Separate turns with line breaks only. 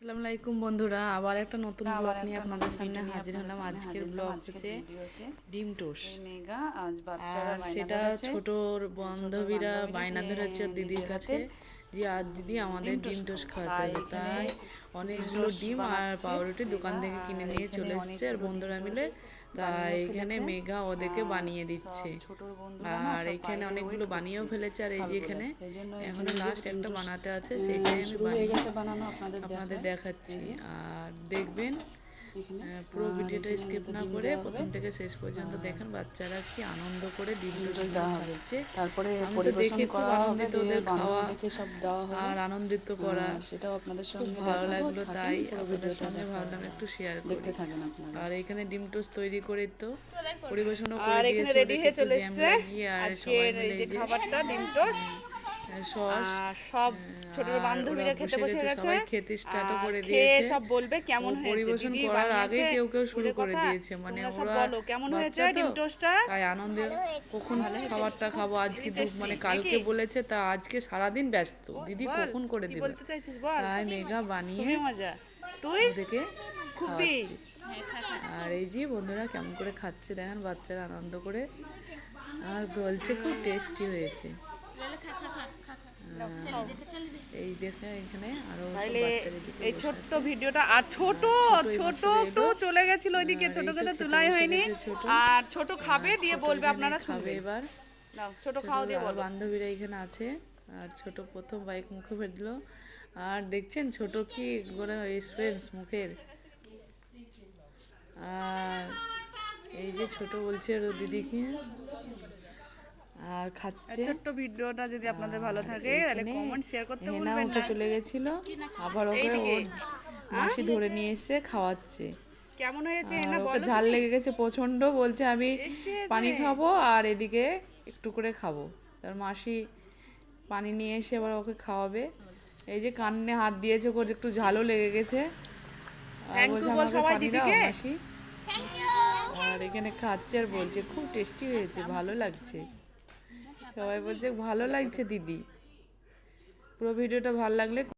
আসসালামু আলাইকুম বন্ধুরা, আবার একটা নতুন ব্লগ নিয়ে আপনাদের সামনে হাজির হলাম। আজকের ব্লগ হচ্ছে ডিম টোস্ট।
মেঘা আজ
আর
বাচ্চারা
সেটা ছোটর বান্ধবীরা বায়না ধরেছে দিদির কাছে যে আজ দিদি আমাদের ডিম টোস্ট খাওয়াতে হবে। তাই অনেকগুলো ডিম আর পাউরুটি দোকান থেকে কিনে নিয়ে চলে এসেছে আর বন্ধুরা মিলে। তাই এখানে মেঘা ওদেরকে বানিয়ে দিচ্ছে আর এখানে অনেকগুলো বানিয়েও ফেলেছে। আর এই যে এখানে এখনো লাস্ট একটা বানাতে আছে, সেটাই আমি আপনাদের দেখাচ্ছি। আর দেখবেন পুরো ভিডিওটা স্কিপ না করে প্রথম থেকে শেষ পর্যন্ত দেখেন বাচ্চারা কি আনন্দ করে ডিম টোস্ট খাচ্ছে।
তারপরে
আমি তো দেখে খুব আনন্দিত, ওদের খাওয়া
সব দেওয়া হবে
আর আনন্দিত করা
সেটাও আপনাদের
খুব
সঙ্গে
ভালো লাগলো। তাই আপনাদের সঙ্গে ভাবলাম একটু শেয়ার
দেখতে
করি।
থাকেন আপনারা।
আর এখানে ডিম টোস্ট তৈরি করে তো পরিবেশনও
আর
করে
এখানে
দিয়েছে,
রেডি হয়ে চলে এসেছে
আর সবাই
আজকের এই
মিলে
যে খাবারটা ডিম টোস্ট।
সস
আর সব ছোট বান্ধবীরা খেতে বসে গেছে,
সবাই খেতে স্টার্টও করে
খেয়ে
দিয়েছে।
সব বলবে কেমন হয়েছে।
পরিবেশন
দিদি
করার আগে
বানিয়েছে,
কেউ কেউ শুরু
বলে
করে
কথা,
দিয়েছে, মানে
তোমরা সব
ওরা
বলো কেমন হয়েছে
বাচ্চা তো,
ডিম টোস্টটা।
তাই আনন্দে কখন খাবারটা খাবো আজকে
tasty,
মানে কালকে
নাকি?
বলেছে, তা আজকে সারাদিন ব্যস্ত দিদি
বল,
কখন করে
কি
দিবে।
বলতে চাইছিস বল।
তাই মেঘা বানিয়ে
খুবই মজা, তুই
ওদেরকে
খুবই
খাওয়াচ্ছে। আর এই যে বন্ধুরা কেমন করে খাচ্ছে দেখেন, বাচ্চারা আনন্দ করে আর বলছে খুব টেস্টি হয়েছে। এই দেখে এখানে আরো
এই ছোট্ট ভিডিওটা। আর ছোট একটু চলে গেছিল ওইদিকে, ছোটকে তো তুলাই হয়নি। আর ছোট খাবে দিয়ে বলবে, আপনারা
খাবে
শুনবে
এবার।
নাও ছোট খাও দিয়ে বলো।
বান্ধবীরা এখানে আছে আর ছোট প্রথম বাইক মুখে ফেললো। আর দেখছেন ছোট কি করে এক্সপিরিয়েন্স মুখের। আর এই যে ছোট বলছে দিদিকে আর খাচ্ছে।
ছোট্ট ভিডিওটা যদি আপনাদের ভালো থাকে তাহলে কমেন্ট শেয়ার করতে ভুলবেন
উঠে
না।
চলে গেছিল, আবার ওকে ওর মাসি ধরে নিয়ে এসে খাওয়াচ্ছে।
কেমন হয়েছে
আর
না
ওকে
বলো।
ঝাল লেগে গেছে প্রচন্ড, বলছে আমি পানি খাবো আর এদিকে একটু করে খাবো। তার মাসি পানি নিয়ে এসে আবার ওকে খাওয়াবে। এই যে কানে হাত দিয়েছে, ওর একটু ঝালও লেগে গেছে আর বলছে আমাকে পানি দাও মাসি। আর এখানে খাচ্ছে আর বলছে খুব টেস্টি হয়েছে, ভালো লাগছে। সবাই বলছে ভালো লাগছে দিদি। পুরো ভিডিওটা ভালো লাগলে